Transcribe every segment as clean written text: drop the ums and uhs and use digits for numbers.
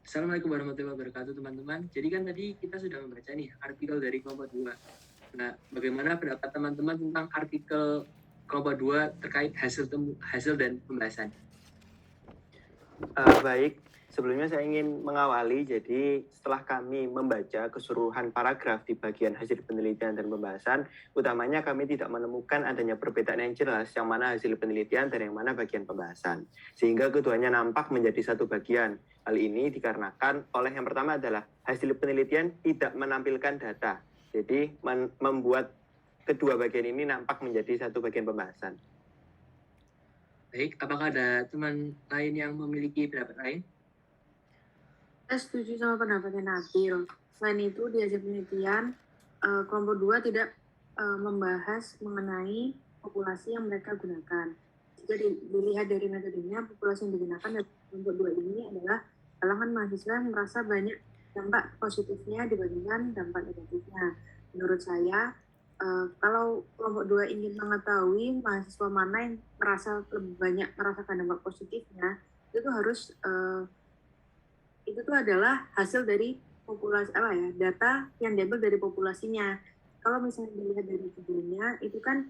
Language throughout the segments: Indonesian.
Assalamualaikum warahmatullahi wabarakatuh teman-teman. Jadi kan tadi kita sudah membaca nih artikel dari kelompok 2. Nah, bagaimana pendapat teman-teman tentang artikel kelompok 2 terkait hasil dan pembahasan? Baik, sebelumnya saya ingin mengawali. Jadi setelah kami membaca keseluruhan paragraf di bagian hasil penelitian dan pembahasan, utamanya kami tidak menemukan adanya perbedaan yang jelas yang mana hasil penelitian dan yang mana bagian pembahasan. Sehingga keduanya nampak menjadi satu bagian. Hal ini dikarenakan oleh yang pertama adalah hasil penelitian tidak menampilkan data. Jadi membuat kedua bagian ini nampak menjadi satu bagian pembahasan. Baik, apakah ada teman lain yang memiliki pendapat lain? Saya setuju sama pendapatnya Nabil. Selain itu, di hasil penelitian, kelompok 2 tidak membahas mengenai populasi yang mereka gunakan. Jika dilihat dari metodenya, populasi yang digunakan dari kelompok 2 ini adalah kalangan mahasiswa yang merasa banyak dampak positifnya dibandingkan dampak negatifnya. Menurut saya, kalau kelompok 2 ingin mengetahui mahasiswa mana yang merasa lebih banyak merasakan dampak positifnya, itu harus itu tuh adalah hasil dari populasi data yang diambil dari populasinya. Kalau misalnya dilihat dari judulnya itu kan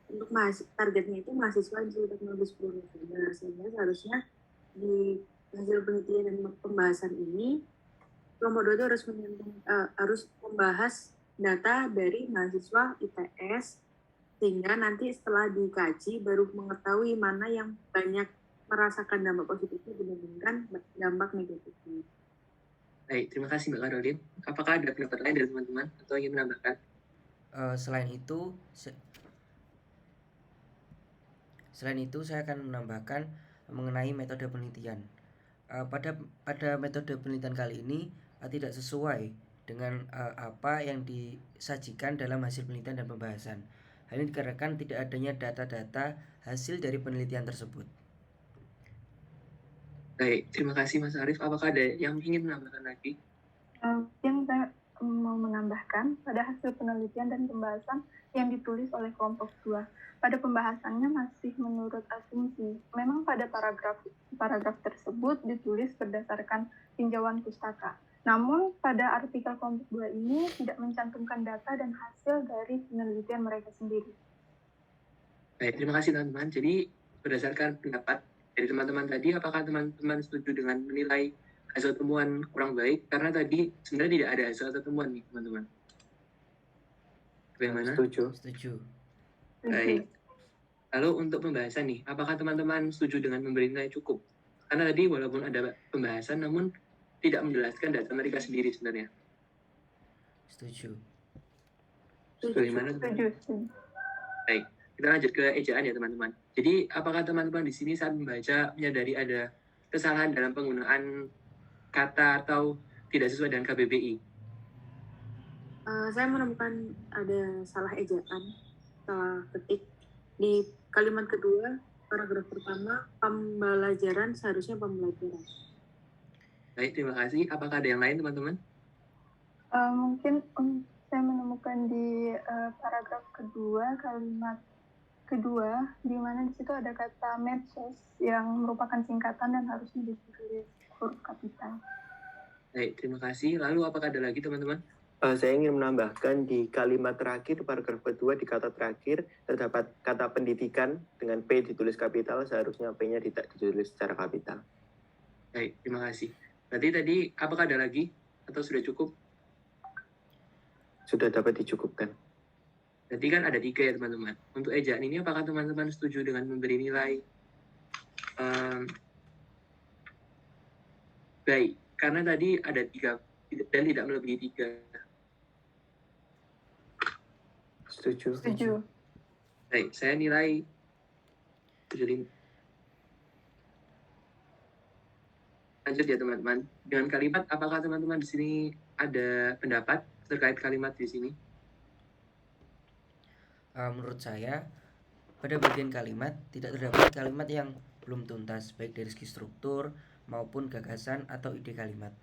untuk targetnya itu mahasiswa Institut Teknologi 10 November, sehingga seharusnya di hasil penelitian dan pembahasan ini kelompok 2 itu harus membahas data dari mahasiswa ITS, sehingga nanti setelah dikaji baru mengetahui mana yang banyak merasakan dampak positifnya dibandingkan dampak negatifnya. Baik, terima kasih Mbak Karolin. Apakah ada pendapat lain dari teman-teman atau ingin menambahkan? Selain itu saya akan menambahkan mengenai metode penelitian. Pada metode penelitian kali ini tidak sesuai dengan apa yang disajikan dalam hasil penelitian dan pembahasan. Hal ini dikarenakan tidak adanya data-data hasil dari penelitian tersebut. Baik, terima kasih Mas Arief. Apakah ada yang ingin menambahkan lagi? Yang saya mau menambahkan pada hasil penelitian dan pembahasan yang ditulis oleh kelompok 2. Pada pembahasannya masih menurut asumsi. Memang pada paragraf tersebut ditulis berdasarkan tinjauan pustaka. Namun pada artikel kelompok 2 ini tidak mencantumkan data dan hasil dari penelitian mereka sendiri. Baik, terima kasih teman-teman. Jadi berdasarkan pendapat dari teman-teman tadi, apakah teman-teman setuju dengan menilai hasil temuan kurang baik? Karena tadi sebenarnya tidak ada hasil atau temuan nih teman-teman. Bagaimana? Setuju. Baik. Lalu untuk pembahasan nih, apakah teman-teman setuju dengan memberi nilai cukup? Karena tadi walaupun ada pembahasan, namun tidak menjelaskan data mereka sendiri sebenarnya. Setuju. Bagaimana? Setuju. Baik, kita lanjut ke ejaan ya teman-teman. Jadi apakah teman-teman di sini saat membaca menyadari ada kesalahan dalam penggunaan kata atau tidak sesuai dengan KBBI? Saya menemukan ada salah ejaan, salah ketik di kalimat kedua paragraf pertama, pembelajaran seharusnya pembelajaran. Baik, terima kasih. Apakah ada yang lain teman-teman? Mungkin saya menemukan di paragraf kedua, kalimat kedua, di mana di situ ada kata medsos yang merupakan singkatan dan harusnya ditulis huruf kapital. Baik, terima kasih. Lalu apakah ada lagi teman-teman? Saya ingin menambahkan di kalimat terakhir, paragraf kedua, di kata terakhir terdapat kata pendidikan dengan P ditulis kapital, seharusnya P-nya tidak ditulis secara kapital. Baik, terima kasih. Berarti tadi apakah ada lagi atau sudah cukup? Sudah dapat dicukupkan. Berarti kan ada 3 ya teman-teman. Untuk ejaan ini apakah teman-teman setuju dengan memberi nilai baik? Karena tadi ada 3 dan tidak melebihi 3. Setuju. Baik, saya nilai 75. Lanjut ya teman-teman. Dengan kalimat, apakah teman-teman di sini ada pendapat terkait kalimat di sini? Menurut saya, pada bagian kalimat tidak terdapat kalimat yang belum tuntas, baik dari segi struktur maupun gagasan atau ide kalimat.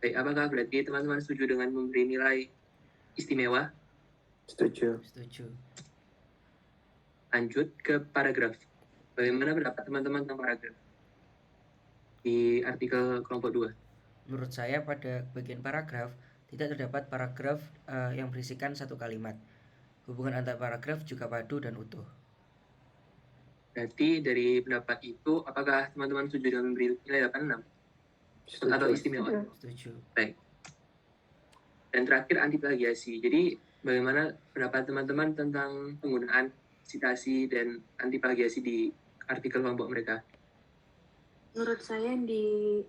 Baik, apakah berarti teman-teman setuju dengan memberi nilai istimewa? Setuju. Lanjut ke paragraf. Bagaimana pendapat teman-teman tentang paragraf? di artikel kelompok 2? Menurut saya pada bagian paragraf tidak terdapat paragraf yang berisikan satu kalimat. Hubungan antar paragraf juga padu dan utuh. Berarti dari pendapat itu, apakah teman-teman setuju dengan memberi nilai 86? Atau Setuju. istimewa? Setuju. Baik. Dan terakhir, anti plagiasi. Jadi, bagaimana pendapat teman-teman tentang penggunaan citasi dan anti plagiasi di artikel kelompok mereka? Menurut saya di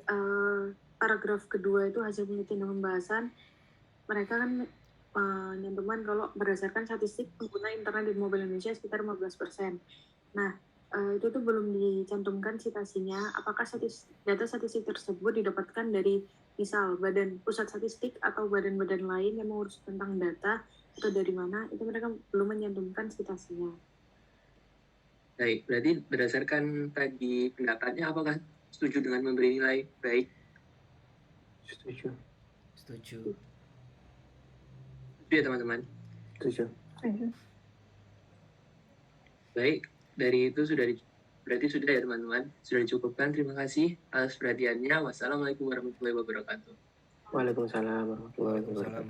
paragraf kedua itu hasil penelitian dan pembahasan, mereka kan menyantumkan kalau berdasarkan statistik pengguna internet di mobile Indonesia sekitar 15%. Nah, itu tuh belum dicantumkan citasinya. Apakah data statistik tersebut didapatkan dari misal Badan Pusat Statistik atau badan-badan lain yang mengurus tentang data atau dari mana? Itu mereka belum menyantumkan citasinya. Baik, berarti berdasarkan tadi pendapatnya, apakah setuju dengan memberi nilai baik? Setuju. Setuju. Setuju ya teman-teman? Setuju. Setuju. Baik, dari itu berarti sudah ya teman-teman. Sudah dicukupkan. Terima kasih atas perhatiannya. Wassalamualaikum warahmatullahi wabarakatuh. Waalaikumsalam warahmatullahi wabarakatuh. Waalaikumsalam.